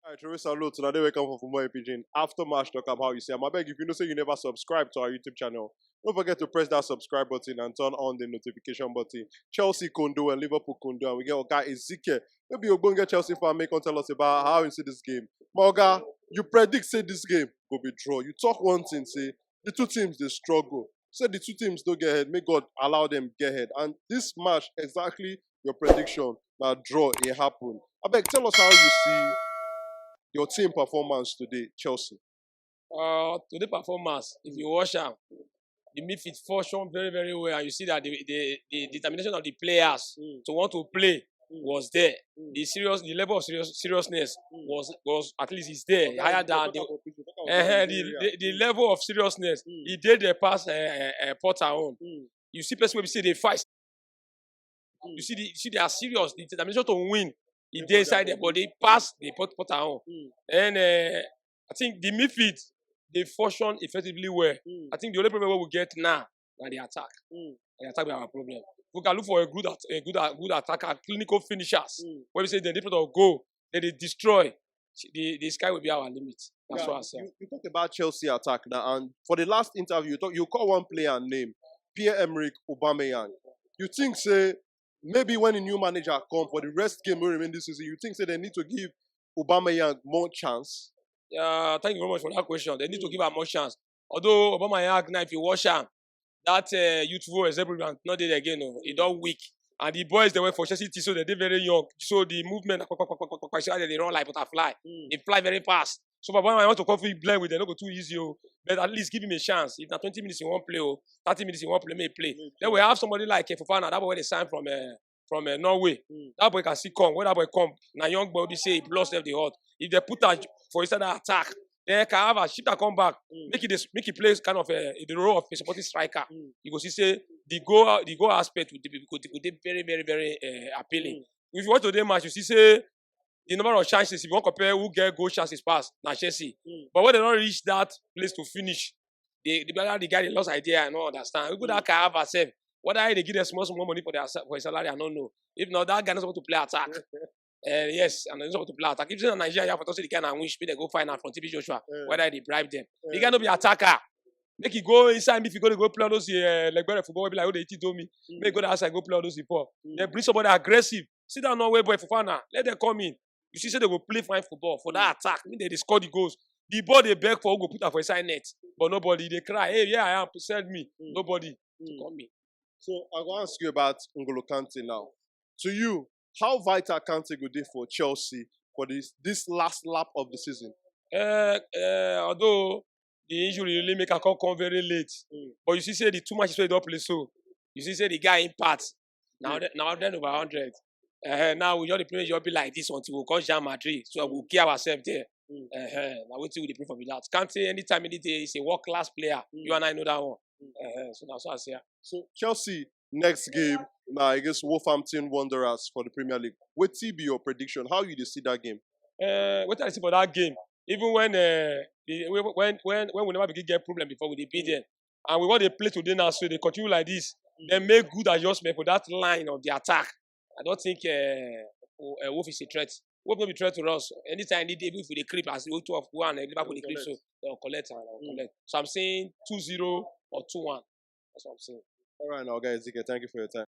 Alright, Teresa, salute. So today we come for more Pidgin. After match talk about how you say, I beg if you know say you never subscribe to our YouTube channel, don't forget to press that subscribe button and turn on the notification button. Chelsea Kondo and Liverpool Kondo, and we get Oga Ezekiel. Maybe you're going to get Chelsea fan make and tell us about how you see this game. But Oga, you predict say this game will be draw. You talk one thing, say the two teams they struggle. Say the two teams don't get ahead. May God allow them get ahead. And this match exactly your prediction. Now draw it happen. I beg tell us how you see your team performance today, Chelsea. Today performance, if you watch them, the midfield function very, very well, and you see that the determination of the players to want to play was there. The level of seriousness was at least is there, higher than the level of seriousness. He did the pass Potter on. You see, person will say they fight. You see they are serious. The determination to win. He did inside there, but they pass the Potter on. And I think the midfield, they function effectively well. I think the only problem we get now is the attack. The attack is our problem. We can look for a good attacker, clinical finishers. When we say the difference of goal, then they destroy. The sky will be our limit. That's what I say. You talk about Chelsea attack now, and for the last interview, you call one player named Pierre-Emerick Aubameyang. You think say maybe when a new manager come for the rest game will remain this season, you think say they need to give Aubameyang more chance? Yeah, thank you very much for that question. They need to give him more chance. Although Aubameyang now, if you watch him, that youthful example not there again. No, he don't weak. And the boys they went for Chelsea, so they're very young. So the movement, they run like butterfly. They fly very fast. So for Aubameyang, I want to come blend with them, not go too easy. But at least give him a chance. If now 20 minutes he won't play, 30 minutes he won't play, may play. Then we have somebody like Fofana, that boy they signed from Norway. That boy can see come. When that boy come, now young boy, they say he lost the hot. If they put that for inside that attack, then can have a ship that come back, make it play kind of the role of a supporting striker. You go see say the goal aspect would be very, very, very appealing. If you watch today's match, you see say the number of chances, if you want to compare who get goal chances pass, now Chelsea. But when they don't reach that place to finish, the guy they lost idea, I don't understand. We go that can have herself. Whether they give them small money for his salary, I don't know. If not, that guy not supposed to play attack. Yes, and they're not supposed to play attack. If you're in Nigeria, for the guy and wish, they go find out from TB Joshua whether they bribe them. They cannot be attacker. Make you go inside. If you go play all those like better football, be like, oh, they told me. Make go outside, go play all those before. They bring somebody aggressive. Sit down, no way, boy, Fofana. Let them come in. You see, say they will play fine football for that attack. I mean, they score the goals. The ball they beg for, who go put that for inside net. But nobody, they cry, hey, yeah, I am, send me. Nobody to come in. So I want to ask you about N'Golo Kante now. To you, how vital Kante would be for Chelsea for this last lap of the season? Although the injury really make a come very late. But you see, say the 2 matches they don't play so. You see, say the guy impact. Now then over 100. Now we just play just be like this until we call Jean Madrid. So we'll keep ourselves there. Now wait till we play for that. Kante anytime, any day, is a world-class player. You and I know that one. So that's what I say. So Chelsea next game now against Wolverhampton Wanderers for the Premier League. What will be your prediction? How you see that game? What I see for that game? Even when we never begin get problem before we beat them, and we want to play today now, so they continue like this. They make good adjustment for that line of the attack. I don't think Wolf is a threat. Wolf will be a threat to us. Anytime they if we creep as we 2-1 and Liverpool they creep, so they'll collect. So I'm saying 2-0 or 2-1. That's what I'm saying. All right, now guys, thank you for your time.